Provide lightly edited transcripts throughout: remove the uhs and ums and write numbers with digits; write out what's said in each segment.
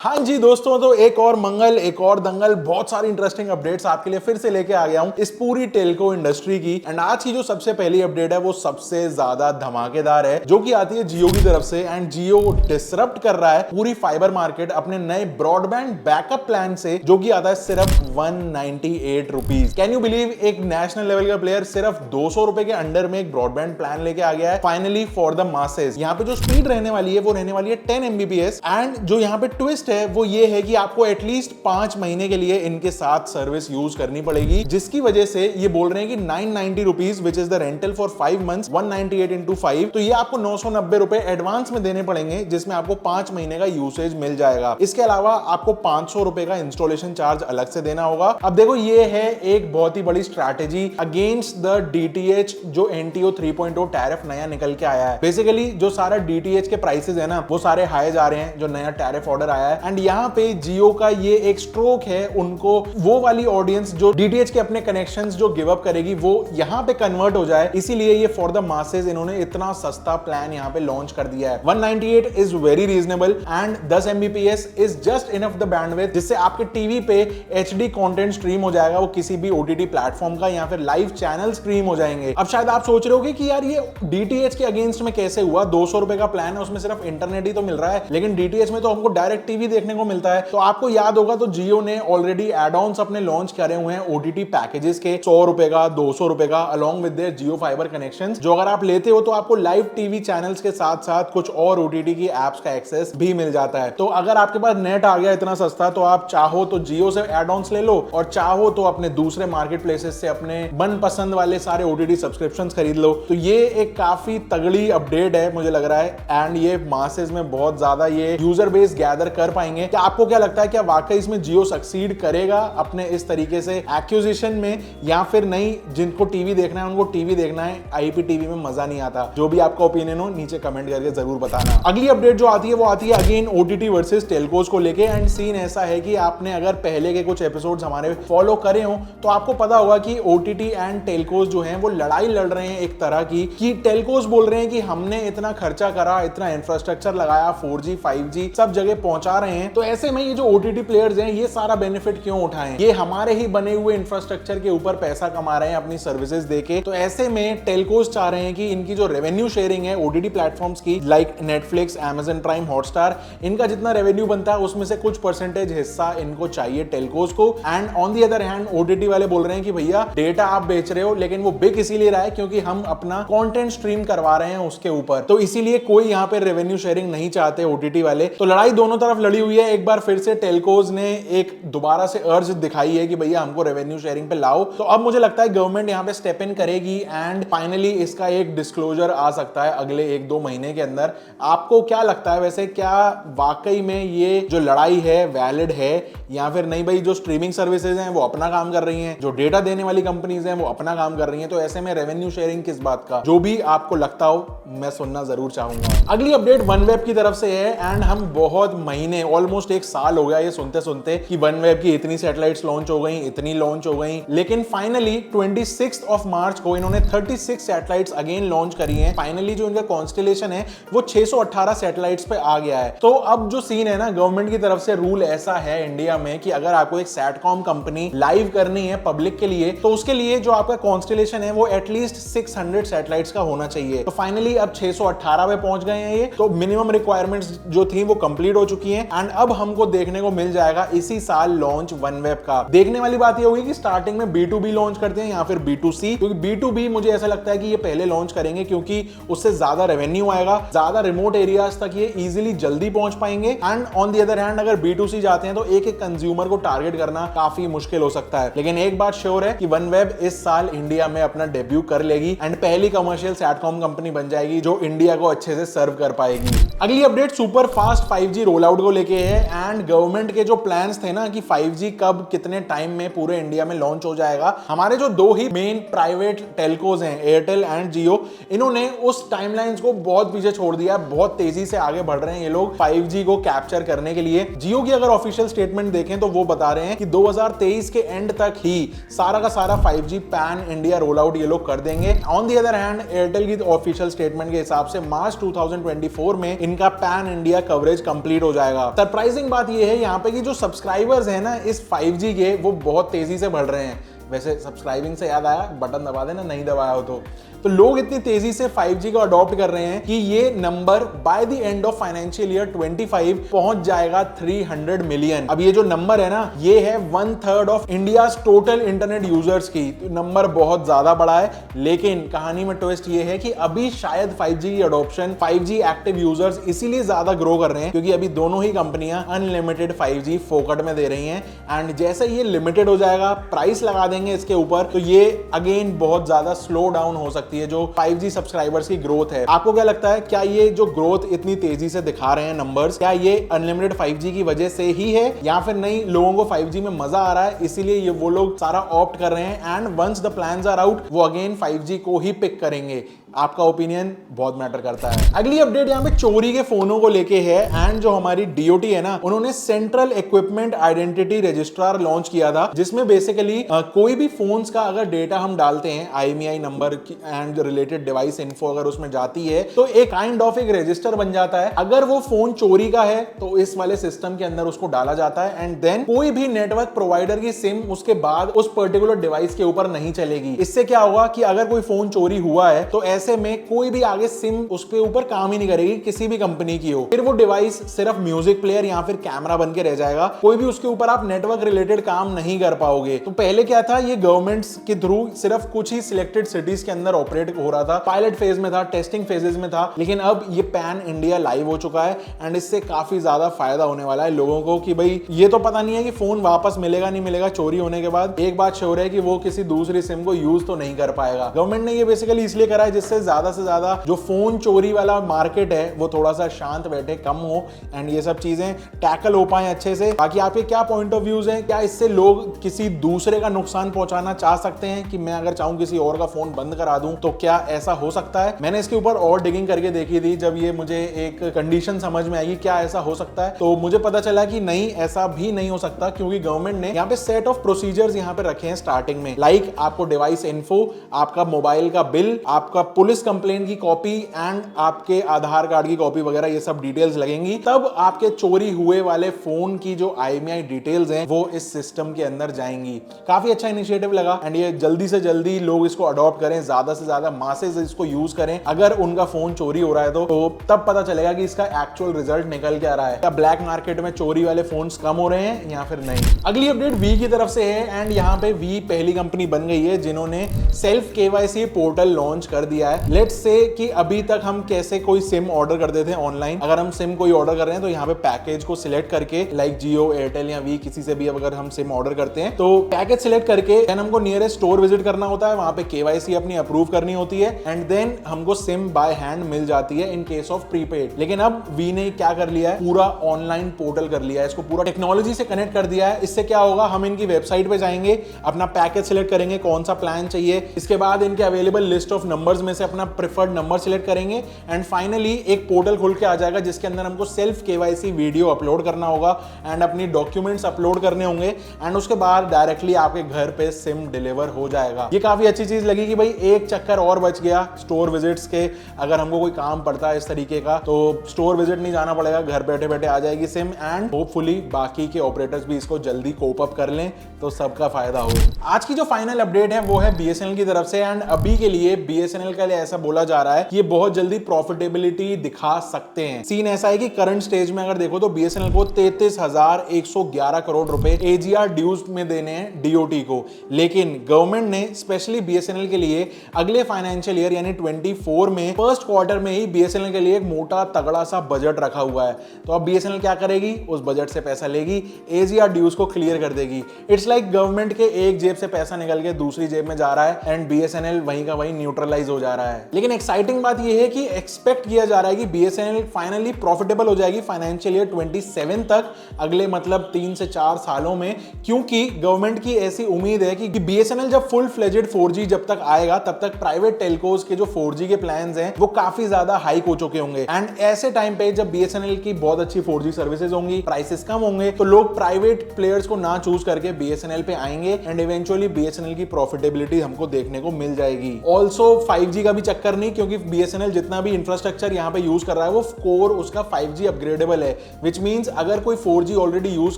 हाँ जी दोस्तों, तो एक और मंगल, एक और दंगल, बहुत सारी इंटरेस्टिंग अपडेट्स आपके लिए फिर से लेके आ गया हूं इस पूरी टेलको इंडस्ट्री की। एंड आज की जो सबसे पहली अपडेट है वो सबसे ज्यादा धमाकेदार है, जो कि आती है जियो की तरफ से। एंड जियो डिसरप्ट कर रहा है पूरी फाइबर मार्केट अपने नए ब्रॉडबैंड बैकअप प्लान से, जो कि आता है सिर्फ 198 रुपीज। कैन यू बिलीव, एक नेशनल लेवल का प्लेयर सिर्फ 200 रुपए के अंडर में एक ब्रॉडबैंड प्लान लेके आ गया है फाइनली फॉर द मासेस। यहाँ पे जो स्पीड रहने वाली है वो रहने वाली है 10 MBPS। एंड जो यहाँ पे ट्विस्ट है वो ये है कि आपको एटलीस्ट 5 महीने के लिए इनके साथ सर्विस यूज करनी पड़ेगी, जिसकी वजह से ये बोल रहे हैं कि 990 rupees which is the rental for 5 months, 198 into 5, तो ये आपको 990 रुपए एडवांस में देने पड़ेंगे, जिसमें आपको 5 महीने का यूसेज मिल जाएगा। इसके अलावा आपको 500 रुपए का इंस्टॉलेशन चार्ज अलग से देना होगा। अब देखो, ये है एक बहुत ही बड़ी स्ट्रैटेजी अगेंस्ट द DTH जो NTO 3.0 टैरिफ नया निकल के आया है। बेसिकली जो सारा DTH के प्राइसेस है ना, वो सारे हाई जा रहे हैं जो नया टैरिफ ऑर्डर आया है। एंड यहाँ पे जियो का ये एक स्ट्रोक है, उनको वो वाली ऑडियंस जो DTH के अपने कनेक्शंस जो गिव अप करेगी वो यहाँ पे कन्वर्ट हो जाए, इसीलिए ये फॉर द मासेस इन्होंने इतना सस्ता प्लान यहाँ पे लॉन्च कर दिया है। 198 is very reasonable and 10 MBPS is just enough the bandwidth, जिससे आपके टीवी पे HD कंटेंट स्ट्रीम हो जाएगा, वो किसी भी OTT प्लेटफॉर्म का या फिर लाइव चैनल स्ट्रीम हो जाएंगे। अब शायद आप सोच रहे होगे कि यार ये DTH के अगेंस्ट में कैसे हुआ, 200 रुपए का प्लान है, उसमें सिर्फ इंटरनेट ही तो मिल रहा है, लेकिन DTH में तो हमको डायरेक्ट टीवी देखने को मिलता है। तो आपको याद होगा तो जियो ने ऑलरेडी एड-ऑन्स अपने लॉन्च करे हुए हैं OTT पैकेजेस के, 100 रुपए का, 200 रुपए का, along with their Jio fibre connections, जो अगर आप लेते हो तो आपको लाइव टीवी चैनल्स के साथ साथ कुछ और OTT की एप्स का एक्सेस भी मिल जाता है। तो अगर आपके पास नेट आ गया इतना सस्ता, तो आप चाहो तो जियो से एड-ऑन्स ले लो और चाहो तो अपने दूसरे मार्केट प्लेसेस से अपने मनपसंद वाले सारे OTT सब्सक्रिप्शंस खरीद लो। तो ये एक काफी तगड़ी अपडेट है मुझे लग रहा है, एंड ये मासेस में बहुत ज्यादा ये यूजर बेस गैदर कर पाएंगे। क्या आपको क्या लगता है, क्या वाकई इसमें जियो सक्सीड करेगा अपने इस तरीके से एक्विजिशन में, या फिर नहीं, जिनको टीवी देखना है उनको टीवी देखना है, IPTV में मजा नहीं आता? जो भी आपका ओपिनियन हो नीचे कमेंट करके जरूर बताना। अगली अपडेट जो आती है वो आती है अगेन OTT वर्सेस टेलकोस को लेके। एंड सीन ऐसा है कि आपने अगर पहले के कुछ एपिसोड्स हमारे फॉलो करे हो तो आपको पता होगा कि OTT एंड टेलकोस जो हैं वो लड़ाई लड़ रहे हैं एक तरह की, कि टेलकोस बोल रहे हैं कि हमने इतना खर्चा करा, इतना इंफ्रास्ट्रक्चर लगाया, 4G 5G सब जगह पहुंचा रहे हैं, तो ऐसे में ये जो OTT प्लेयर्स हैं ये सारा बेनिफिट क्यों उठाएं, ये हमारे ही बने हुए इंफ्रास्ट्रक्चर के ऊपर पैसा कमा रहे हैं अपनी सर्विसेज देके। तो ऐसे में टेलकोस चाह रहे हैं कि इनकी जो रेवेन्यू शेयरिंग है OTT प्लेटफॉर्म्स की, like Netflix, Amazon prime, Hotstar, इनका जितना रेवेन्यू बनता है उसमें से कुछ परसेंटेज हिस्सा इनको चाहिए टेलकोस को। And on the other hand OTT वाले बोल रहे हैं कि भैया डेटा आप बेच रहे हो, लेकिन वो बिक इसीलिए रहा है क्योंकि हम अपना कंटेंट स्ट्रीम करवा रहे हैं उसके ऊपर, तो इसीलिए कोई यहाँ पे रेवेन्यू शेयरिंग नहीं चाहते OTT वाले। तो लड़ाई दोनों तरफ लड़ी हुई है। एक बार फिर से टेलकोस ने एक दोबारा से अर्ज दिखाई है कि भैया हमको रेवेन्यू शेयरिंग पे लाओ। तो अब मुझे लगता है गवर्नमेंट यहाँ पे स्टेप इन करेगी एंड फाइनली इसका एक डिस्क्लोजर आ सकता है अगले 1-2 महीने के अंदर। आपको क्या लगता है वैसे, क्या वाकई में ये जो लड़ाई है वैलिड है, या फिर नहीं भाई जो स्ट्रीमिंग सर्विसेज हैं वो अपना काम कर रही हैं, जो डेटा देने वाली कंपनीज हैं वो अपना काम कर रही हैं, तो ऐसे में रेवेन्यू शेयरिंग किस बात का? जो भी आपको लगता हो मैं सुनना जरूर चाहूंगा। अगली अपडेट OneWeb की तरफ से है। एंड हम बहुत महीने, ऑलमोस्ट 1 साल हो गया ये सुनते सुनते कि OneWeb की इतनी सैटेलाइट्स लॉन्च हो गई, इतनी लॉन्च हो गई, लेकिन फाइनली 26 मार्च को इन्होंने 36 सैटेलाइट्स अगेन लॉन्च करी हैं। फाइनली जो इनका कॉन्स्टेलेशन है वो 618 सैटेलाइट्स पे आ गया है। तो अब जो सीन है ना, गवर्नमेंट की तरफ से रूल ऐसा है इंडिया में कि अगर आपको एक सैटकॉम कंपनी लाइव करनी है पब्लिक के लिए, तो उसके लिए जो आपका कॉन्स्टेलेशन है वो एटलीस्ट 600 सैटेलाइट्स का होना चाहिए। तो फाइनली अब 618 पे पहुंच गए हैं ये, तो मिनिमम रिक्वायरमेंट्स जो थी वो कंप्लीट हो चुकी हैं। एंड अब हमको देखने को मिल जाएगा इसी साल लॉन्च OneWeb का। देखने वाली बात ये होगी कि स्टार्टिंग में B2B लॉन्च करते हैं या फिर B2C, क्योंकि B2B मुझे ऐसा लगता है कि ये पहले लॉन्च करेंगे क्योंकि उससे ज्यादा रेवेन्यू आएगा, ज्यादा रिमोट एरियाज तक ये इजीली जल्दी पहुंच पाएंगे। And on the other hand अगर B2C जाते हैं तो एक एक कंज्यूमर को टारगेट करना काफी मुश्किल हो सकता है। लेकिन एक बात श्योर है कि OneWeb इस साल इंडिया में अपना डेब्यू कर लेगी एंड पहली कमर्शियल सैटकॉम कंपनी बन जाएगी जो इंडिया को अच्छे से सर्व कर पाएगी। अगली update super fast 5G roll out को लेके है। एंड गवर्नमेंट के जो प्लान्स थे ना कि 5G कब कितने टाइम में पूरे इंडिया में लॉन्च हो जाएगा, हमारे जो 2 ही मेन प्राइवेट टेलकोज हैं, एयरटेल एंड जियो, इन्होंने उस टाइमलाइंस को बहुत पीछे छोड़ दिया। बहुत तेजी से आगे बढ़ रहे हैं ये लोग 5G को कैप्चर करने के लिए। जियो की अगर ऑफिशियल स्टेटमेंट देखें तो वो बता रहे हैं कि 2023 के एंड तक ही सारा का सारा 5G pan India roll out ये लोग कर देंगे। On the other hand Airtel की ऑफिशियल स्टेटमेंट के हिसाब से मार्च 2024 में इनका पैन इंडिया कवरेज कंप्लीट हो जाएगा। था। सरप्राइजिंग बात यह है यहाँ पे कि जो सब्सक्राइबर्स हैं ना इस 5G के, वो बहुत तेजी से बढ़ रहे हैं। वैसे सब्सक्राइबिंग से याद आया, बटन दबा देना नहीं दबाया हो तो लोग इतनी तेजी से 5G को अडॉप्ट कर रहे हैं कि ये number by the end of financial year 25 पहुंच जाएगा 300 मिलियन। अब ये जो नंबर है ना, ये है 1/3 of India total internet users की। तो नंबर बहुत ज्यादा बड़ा है, लेकिन कहानी में ट्विस्ट ये है कि अभी शायद 5G की अडॉप्शन, 5G एक्टिव यूजर्स इसीलिए ज्यादा ग्रो कर रहे हैं क्योंकि अभी दोनों ही कंपनियां अनलिमिटेड 5G फोकट में दे रही हैं। एंड जैसे ये लिमिटेड हो जाएगा, प्राइस लगा देंगे इसके ऊपर, तो ये अगेन बहुत ज्यादा स्लो डाउन हो सकती है जो 5G सब्सक्राइबर्स की ग्रोथ है। आपको क्या लगता है, क्या ये जो ग्रोथ इतनी तेजी से दिखा रहे हैं नंबर्स, क्या ये अनलिमिटेड 5G की वजह से ही है या फिर नहीं लोगों को 5G में मजा आ रहा है इसीलिए ये वो लोग सारा ऑप्ट कर रहे हैं and once the plans are out वो अगेन 5G को ही पिक करेंगे? आपका ओपिनियन बहुत मैटर करता है। अगली अपडेट यहाँ पे चोरी के फोनों को लेके है एंड जो हमारी DOT है ना, उन्होंने central equipment identity registrar launch किया था, जिसमें बेसिकली कोई भी फोन्स का अगर डेटा हम डालते हैं, IMEI number and related device info अगर उसमें जाती है तो एक काइंड ऑफ एक रजिस्टर बन जाता है। अगर वो फोन चोरी का है तो इस वाले सिस्टम के अंदर उसको डाला जाता है एंड देन कोई भी नेटवर्क प्रोवाइडर की सिम उसके बाद उस पर्टिकुलर डिवाइस के ऊपर नहीं चलेगी। इससे क्या होगा कि अगर कोई फोन चोरी हुआ है तो ऐसे में कोई भी आगे सिम उसके ऊपर काम ही नहीं करेगी, किसी भी कंपनी की हो। फिर वो डिवाइस सिर्फ म्यूजिक प्लेयर या फिर कैमरा बन के रह जाएगा, कोई भी उसके ऊपर आप नेटवर्क रिलेटेड काम नहीं कर पाओगे। तो पहले क्या था, ये गवर्नमेंट्स के थ्रू सिर्फ कुछ ही सिलेक्टेड सिटीज के अंदर ऑपरेट हो रहा था, पायलट फेज में था, टेस्टिंग फेजेस में था, लेकिन अब ये पैन इंडिया लाइव हो चुका है एंड इससे काफी ज्यादा फायदा होने वाला है लोगों को कि भाई ये तो पता नहीं है कि फोन वापस मिलेगा नहीं मिलेगा चोरी होने के बाद। एक बात श्योर है कि वो किसी दूसरी सिम को यूज तो नहीं कर पाएगा। गवर्नमेंट ने ये बेसिकली इसलिए करा है जिससे ज्यादा से ज्यादा जो फोन चोरी वाला मार्केट है वो थोड़ा सा शांत बैठे, कम हो एंड ये सब चीजें टैकल हो पाए अच्छे से। बाकी आपके क्या पॉइंट ऑफ व्यूज हैं? क्या इससे लोग किसी दूसरे का नुकसान पहुंचाना चाह सकते हैं कि मैं अगर चाहूं किसी और का फोन बंद करा दूं, तो क्या ऐसा हो सकता है? मैंने इसके ऊपर और डिगिंग करके देखी थी, जब ये मुझे एक कंडीशन समझ में आई क्या ऐसा हो सकता है, तो मुझे पता चला कि नहीं, ऐसा भी नहीं हो सकता क्योंकि गवर्नमेंट ने यहाँ पे सेट ऑफ प्रोसीजर्स यहाँ पे रखे हैं स्टार्टिंग में। लाइक आपको डिवाइस इन्फो, आपका मोबाइल का बिल, आपका पुलिस कंप्लेंट की कॉपी एंड आपके आधार कार्ड की कॉपी वगैरह ये सब डिटेल्स लगेंगी। तब आपके चोरी हुए वाले फोन की जो IMEI डिटेल्स हैं वो इस सिस्टम के अंदर जाएंगी। काफी अच्छा इनिशिएटिव लगा एंड ये जल्दी से जल्दी लोग इसको अडॉप्ट करें, ज्यादा से ज्यादा मासेस इसको यूज करें। अगर उनका फोन चोरी हो रहा है तो तब पता चलेगा कि इसका एक्चुअल रिजल्ट निकल के आ रहा है, क्या ब्लैक मार्केट में चोरी वाले फोन्स कम हो रहे हैं या फिर नहीं। अगली अपडेट वी की तरफ से है एंड यहाँ पे वी पहली कंपनी बन गई है जिन्होंने सेल्फ KYC पोर्टल लॉन्च कर दिया है। लेट्स से कि अभी तक हम कैसे कोई सिम ऑर्डर करते थे ऑनलाइन, अगर हम सिम कोई ऑर्डर कर रहे हैं तो यहाँ पे पैकेज को सिलेक्ट करके, लाइक जियो, एयरटेल या वी किसी से भी अगर हम सिम ऑर्डर करते हैं तो पैकेज सिलेक्ट करके देन हमको नियरेस्ट स्टोर विजिट करना होता है, वहां पे KYC अपनी अप्रूव करनी होती है एंड देन हमको सिम बाय हैंड मिल जाती है इन केस ऑफ प्रीपेड। लेकिन अब वी ने क्या कर लिया है, पूरा ऑनलाइन पोर्टल कर लिया है, इसको पूरा टेक्नोलॉजी से कनेक्ट कर दिया है। इससे क्या होगा, हम इनकी वेबसाइट पे जाएंगे, अपना पैकेज सिलेक्ट करेंगे, कौन सा प्लान चाहिए, इसके बाद इनके अवेलेबल लिस्ट ऑफ नंबर्स में से अपना प्रेफर्ड नंबर सिलेक्ट करेंगे एंड फाइनली एक पोर्टल खुल के आ जाएगा जिसके अंदर हमको सेल्फ KYC वीडियो अपलोड करना होगा एंड अपनी डॉक्यूमेंट्स अपलोड करने होंगे एंड उसके बाद डायरेक्टली आपके घर पे सिम डिलीवर हो जाएगा। ये काफी अच्छी चीज लगी कि भाई एक चक्कर और बच गया स्टोर विजिट्स के। अगर हमको कोई काम पड़ता है इस तरीके का तो स्टोर विजिट नहीं जाना पड़ेगा, घर बैठे बैठे आ जाएगी सिम एंड होपफुली बाकी के ऑपरेटर्स भी इसको जल्दी कोप अप कर लें तो सबका फायदा हो। आज की जो फाइनल अपडेट है वो है BSNL की तरफ से एंड अभी के लिए BSNL के लिए ऐसा बोला जा रहा है कि ये बहुत जल्दी प्रॉफिटेबिलिटी दिखा सकते हैं। सीन ऐसा है कि करंट स्टेज में अगर देखो तो BSNL को 33,111 करोड़ रुपए AGR ड्यूज में देने हैं DOT को, लेकिन गवर्नमेंट ने स्पेशली BSNL के लिए अगले फाइनेंशियल ईयर यानी 24 में फर्स्ट क्वार्टर में ही BSNL के लिए एक मोटा तगड़ा सा बजट रखा हुआ है। तो अब BSNL क्या करेगी, उस बजट से पैसा लेगी, AGR ड्यूज को क्लियर कर देगी। इट्स लाइक गवर्नमेंट के एक जेब से पैसा निकल के दूसरी जेब में जा रहा है एंड BSNL वहीं का वहीं न्यूट्रलाइज हो जा रहा है। लेकिन एक्साइटिंग बात यह है कि एक्सपेक्ट किया जा रहा है कि BSNL फाइनली प्रॉफिटेबल हो जाएगी फाइनेंशियल ईयर 27 तक, अगले मतलब 3 से 4 सालों में, क्योंकि गवर्नमेंट की ऐसी उम्मीद है कि BSNL जब फुल फ्लेजेड 4G जब तक आएगा तब तक प्राइवेट टेलकोस के जो 4G के प्लान्स हैं वो काफी ज्यादा हाइक हो चुके होंगे एंड ऐसे टाइम पे जब BSNL की बहुत अच्छी 4G सर्विसेज होंगी, प्राइसेस कम होंगे, तो लोग प्राइवेट प्लेयर्स को ना चूज करके BSNL पे आएंगे एंड इवेंचुअली BSNL की प्रॉफिटेबिलिटी हमको देखने को मिल जाएगी। ऑल्सो 5G का भी चक्कर नहीं, क्योंकि BSNL जितना भी इंफ्रास्ट्रक्चर यहाँ पे यूज कर रहा है वो कोर उसका 5G अपग्रेडेबल है, विच मींस अगर कोई 4G ऑलरेडी यूज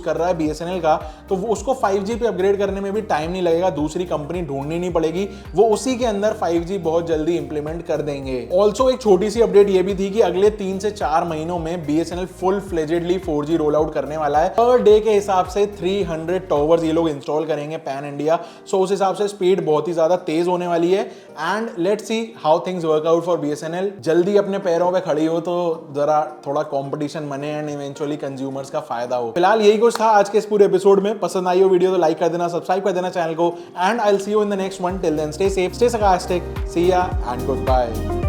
कर रहा है BSNL का, तो वो उसको 5G पे अपग्रेड करने में भी टाइम नहीं लगेगा, दूसरी कंपनी ढूंढनी नहीं पड़ेगी, वो उसी के अंदर 5G बहुत जल्दी इंप्लीमेंट कर देंगे। ऑल्सो एक छोटी सी अपडेट ये भी थी कि अगले 3 से 4 महीनों में BSNL full फ्लेजेडली 4G roll out करने वाला है। पर डे के हिसाब से 300 टॉवर्स ये लोग इंस्टॉल करेंगे पैन इंडिया, सो उस हिसाब से स्पीड बहुत ही ज्यादा तेज होने वाली है। And let's see how things work out for BSNL। जल्दी अपने पैरों पे खड़ी हो तो जरा थोड़ा कंपटीशन बने एंड इवेंचुअली कंज्यूमर्स का फायदा हो। फिलहाल यही कुछ था आज के इस पूरे एपिसोड में। पसंद आई हो वीडियो तो लाइक कर देना, सब्सक्राइब कर देना चैनल को, and I will see you in the next one. Till then stay safe, stay sarcastic, see ya and goodbye।